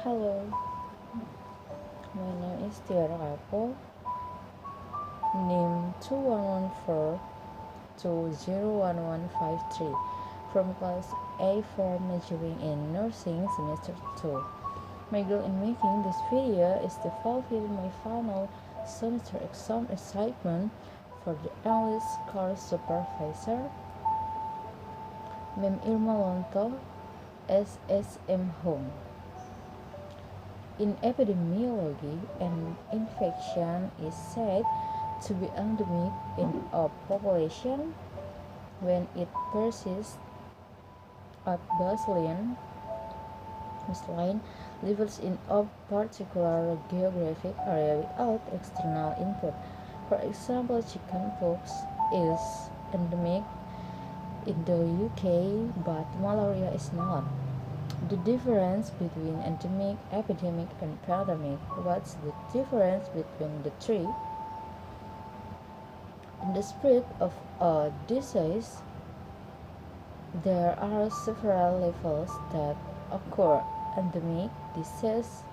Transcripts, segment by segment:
Hello, my name is Tiara kapoh, NIM 2114201153 from class A4 majoring in nursing semester 2. My goal in making this video is to fulfill my final semester exam assignment for the English course supervisor, Mem Irma Lonto, SSM Home. In epidemiology, an infection is said to be endemic in a population when it persists at baseline levels in a particular geographic area without external input. For example, chickenpox is endemic in the UK, but malaria is not. The difference between endemic, epidemic, and pandemic. What's the difference between the three? In the spread of a disease, there are several levels that occur. Endemic disease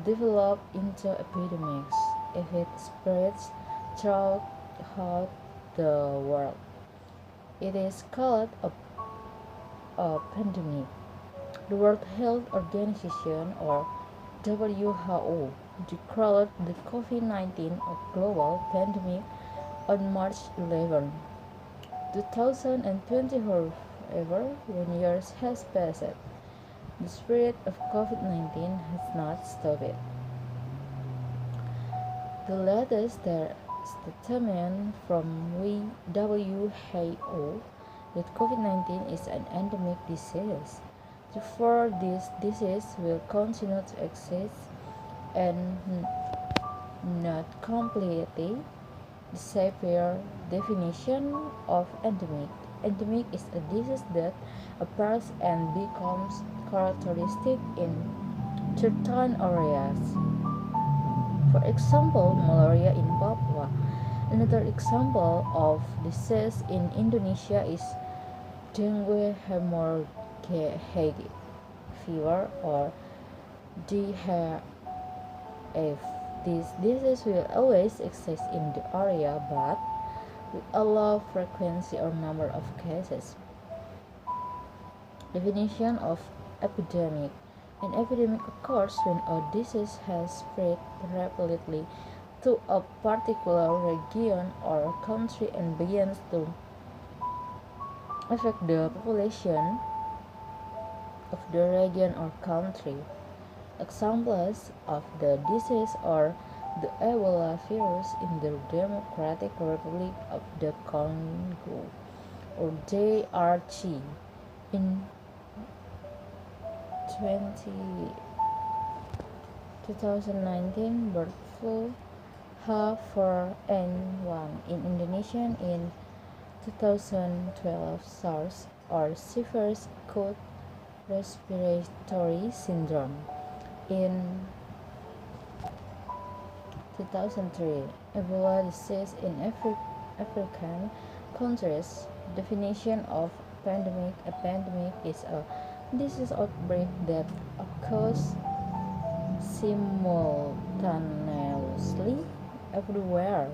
develop into epidemics if it spreads throughout the world. It is called a pandemic. The World Health Organization, or WHO, declared the COVID-19 a global pandemic on March 11, 2020. However, 1 year has passed. The spread of COVID-19 has not stopped. The latest statement from WHO that COVID-19 is an endemic disease. Therefore, this disease will continue to exist and not completely disappear. Definition of endemic. Endemic is a disease that appears and becomes characteristic in certain areas. For example, malaria in Papua. Another example of disease in Indonesia is dengue hemorrhagic fever or DHF. This disease will always exist in the area, but with a low frequency or number of cases. Definition of epidemic. An epidemic occurs when a disease has spread rapidly to a particular region or country and begins to affect the population of the region or country. Examples of the disease are the Ebola virus in the Democratic Republic of the Congo, or DRC, in 2019, bird flu H4N1 in Indonesia in 2012, SARS, or severe acute respiratory syndrome in 2003, Ebola disease in African countries. Definition of pandemic. A pandemic is a disease outbreak that occurs simultaneously everywhere,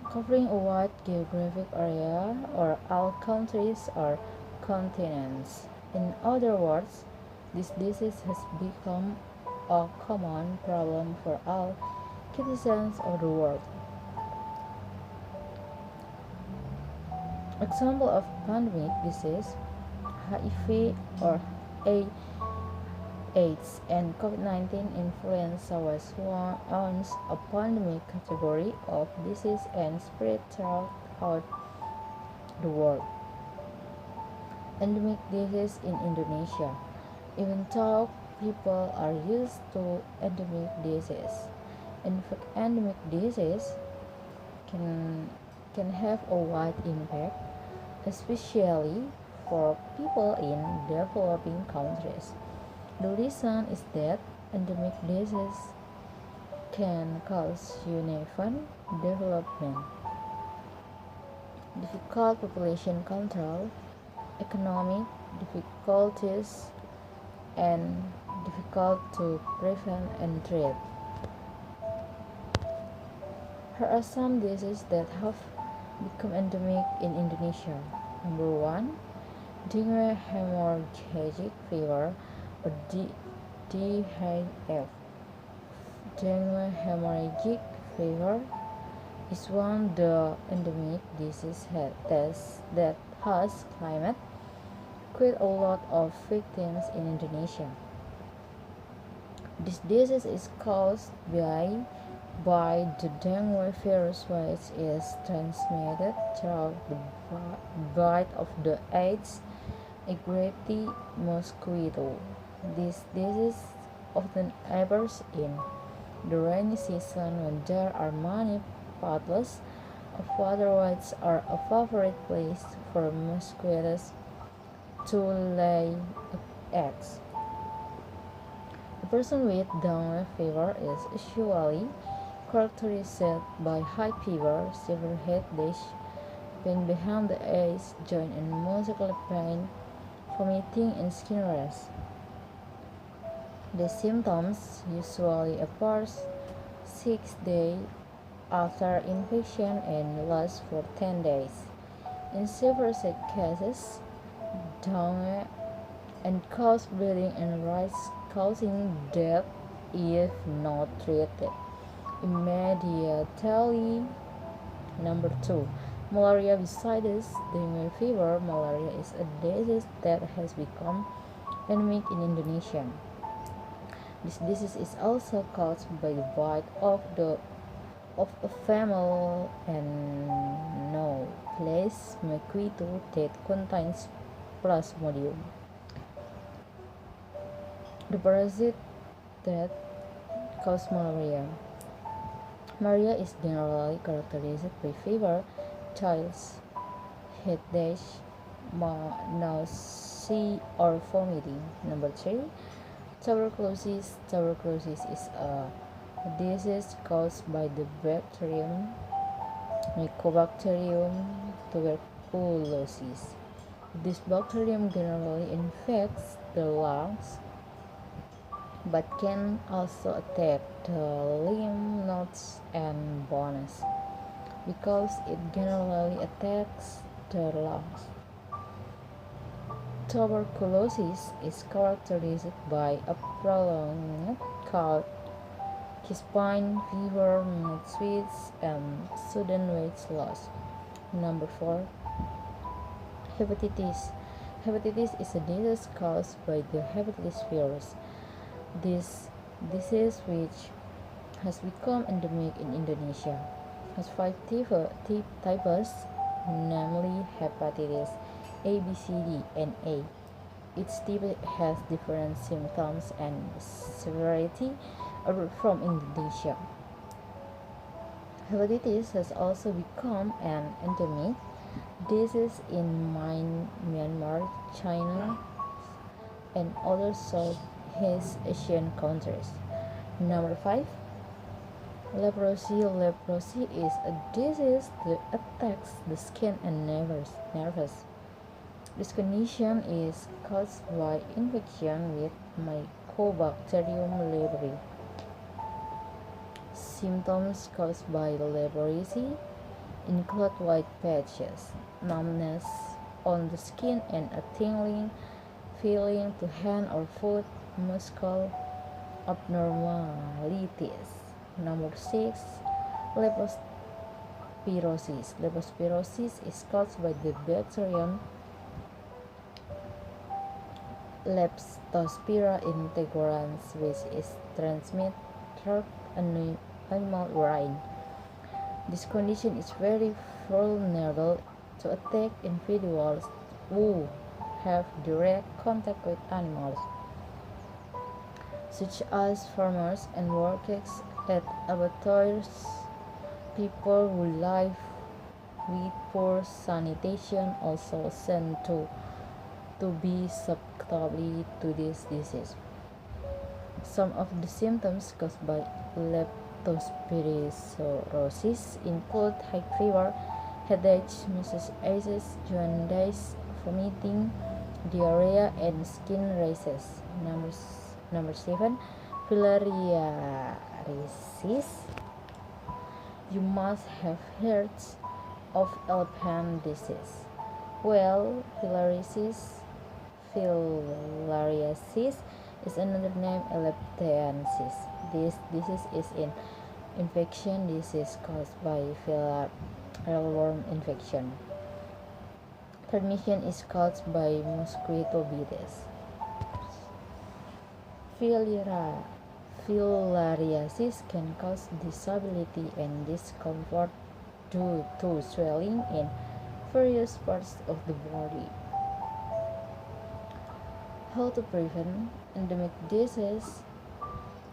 covering a wide geographic area or all countries or continents. In other words, this disease has become a common problem for all citizens of the world. Example of pandemic disease: HIV or AIDS and COVID-19. Influenza was once a pandemic category of disease and spread throughout the world. Endemic disease in Indonesia. Even though people are used to endemic disease, in fact, endemic disease can have a wide impact, especially for people in developing countries. The reason is that endemic disease can cause uneven development, difficult population control, economic difficulties, and difficult to prevent and treat. Here are some diseases that have become endemic in Indonesia. Number 1, dengue hemorrhagic fever or DHF. Dengue hemorrhagic fever is one of the endemic diseases that has claimed quite a lot of victims in Indonesia. This disease is caused by the dengue virus, which is transmitted through the bite of the Aedes aegypti mosquito. This disease often occurs in the rainy season when there are many puddles of water, which are a favorite place for mosquitoes to lay eggs. A person with dengue fever is usually characterized by high fever, severe headache, pain behind the eyes, joint and muscular pain, vomiting, and skin rash. The symptoms usually appear 6 days after infection and last for 10 days. In severe cases, dengue and cause bleeding and risk causing death if not treated immediately. Number 2, malaria. Besides dengue fever, malaria is a disease that has become endemic in Indonesia. This disease is also caused by the bite of a female Anopheles mosquito that contains Plasmodium, the parasite that causes malaria. Malaria is generally characterized by fever, chills, headache, nausea, or vomiting. Number 3, tuberculosis. Tuberculosis is a disease caused by the bacterium Mycobacterium tuberculosis. This bacterium generally infects the lungs but can also attack the lymph nodes and bones. Because it generally attacks the lungs, tuberculosis is characterized by a prolonged cough, chest pain, fever, night sweats, and sudden weight loss. Number 4, hepatitis. Hepatitis is a disease caused by the hepatitis virus. This disease, which has become endemic in Indonesia, has 5 types, namely hepatitis A, B, C, D, and A. Each type has different symptoms and severity from Indonesia. Hepatitis has also become an endemic disease in Myanmar, China, and other Southeast Asian countries. Number 5, leprosy. Leprosy is a disease that attacks the skin and nerves. This condition is caused by infection with Mycobacterium leprae. Symptoms caused by leprosy include white patches, numbness on the skin, and a tingling feeling to hand or foot, muscle abnormalities. Number 6, leptospirosis. Leptospirosis is caused by the bacterium Leptospira integrans, which is transmitted through animal urine. This condition is very vulnerable to attack individuals who have direct contact with animals, such as farmers and workers at abattoirs. People who live with poor sanitation also tend to be susceptible to this disease. Some of the symptoms caused by leptospirosis include high fever, headache, muscle jaundice, vomiting, diarrhea, and skin rashes. Number 7, filariasis. You must have heard of elephant disease. Well, filariasis is another name elephantiasis. This disease is an infection disease caused by earworm infection. Transmission is caused by mosquito bites. Filariasis can cause disability and discomfort due to swelling in various parts of the body. How to prevent endemic disease?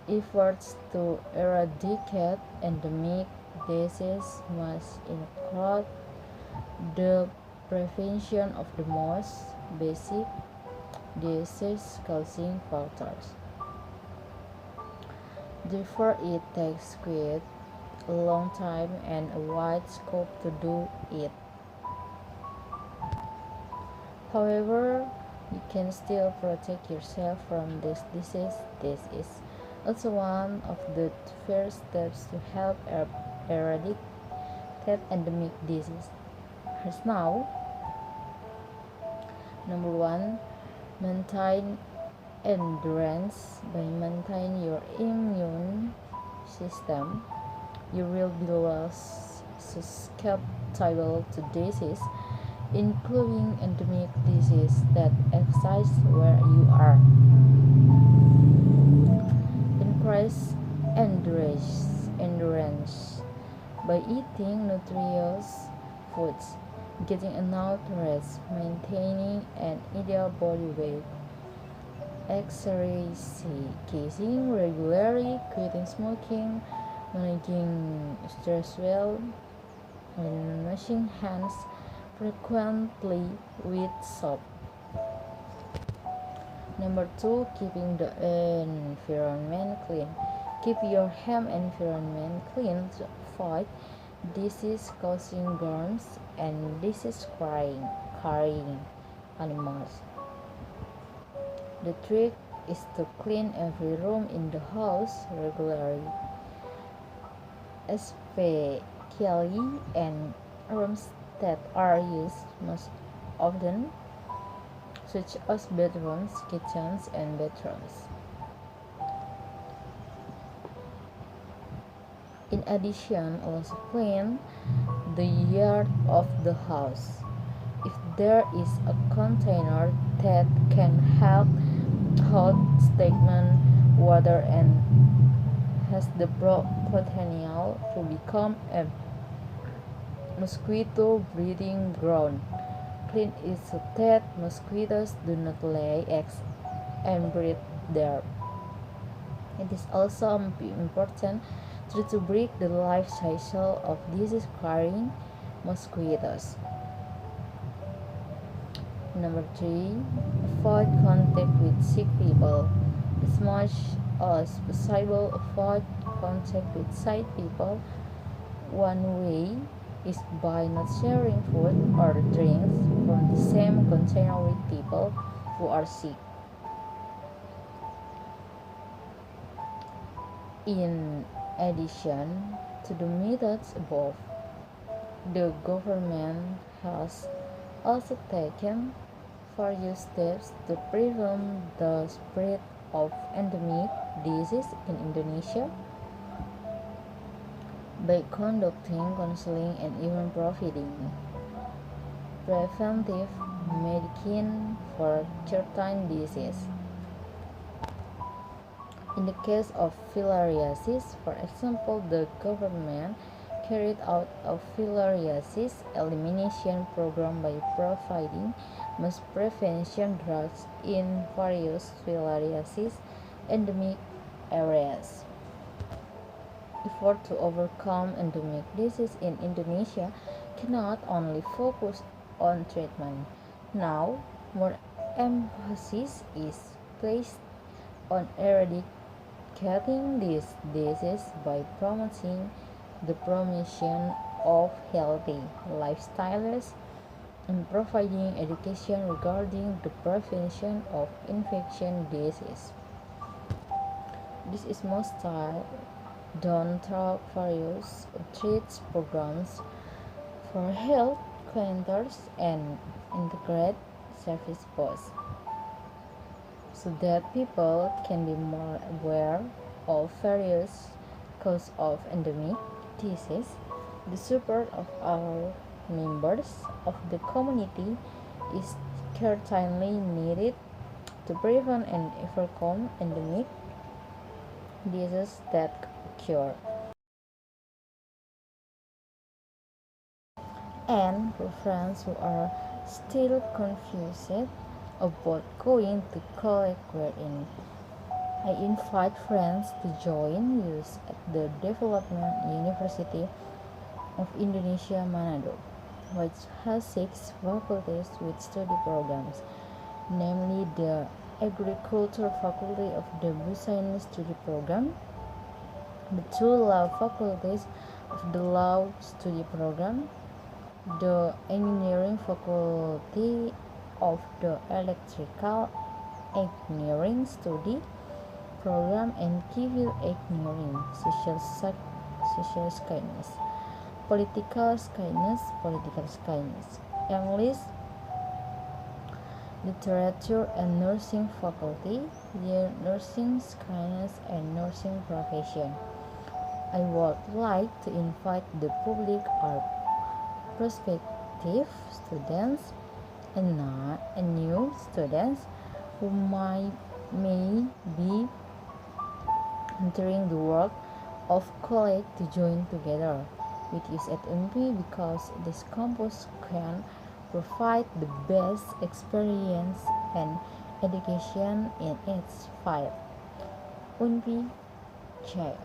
Efforts to eradicate endemic disease must include the prevention of the most basic disease-causing factors. Therefore, it takes quite a long time and a wide scope to do it. However, you can still protect yourself from this disease. This is also one of the first steps to help eradicate endemic disease. Here's now. Number 1, maintain endurance. By maintaining your immune system, you will be less susceptible to disease, including endemic disease that exist where you are. Increase endurance by eating nutritious foods, getting enough rest, maintaining an ideal body weight, exercising regularly, quitting smoking, managing stress well, and washing hands frequently with soap. Number 2, keeping the environment clean. Keep your home environment clean to avoid disease-causing germs and disease-carrying animals. The trick is to clean every room in the house regularly, especially in rooms that are used most often, such as bedrooms, kitchens, and bathrooms. In addition, also clean the yard of the house. If there is a container that can help hold stagnant water and has the potential to become a mosquito breeding ground, clean it so that mosquitoes do not lay eggs and breed there. It is also important to break the life cycle of disease-carrying mosquitoes. Number 3, avoid contact with sick people. As much as possible, avoid contact with sick people. One way is by not sharing food or drinks from the same container with people who are sick. In addition to the methods above, the government has also taken various steps to prevent the spread of endemic disease in Indonesia by conducting counseling and even providing preventive medicine for certain diseases. In the case of filariasis, for example, the government carried out a filariasis elimination program by providing mass prevention drugs in various filariasis endemic areas. Effort to overcome endemic disease in Indonesia cannot only focus on treatment. Now, more emphasis is placed on eradicating this disease by promoting the promotion of healthy lifestyles and providing education regarding the prevention of infection disease. This is most style done through various outreach programs for health centers and integrated service posts, so that people can be more aware of various causes of endemic disease. The support of our members of the community is certainly needed to prevent and overcome endemic diseases that occur. And for friends who are still confused about going to college wherein, I invite friends to join us at the Development University of Indonesia Manado, which has 6 faculties with study programs, namely the Agriculture Faculty of the Business Study Program, the 2 law faculties of the Law Study Program, the Engineering Faculty of the Electrical Engineering Study Program, and Civil Engineering, Social Science, Political Science, English, Literature and Nursing Faculty, the Nursing Science and Nursing Profession. I would like to invite the public or prospective students and new students who may be entering the work of college to join together with us at UNP, because this campus can provide the best experience and education in its field. UNP Chair.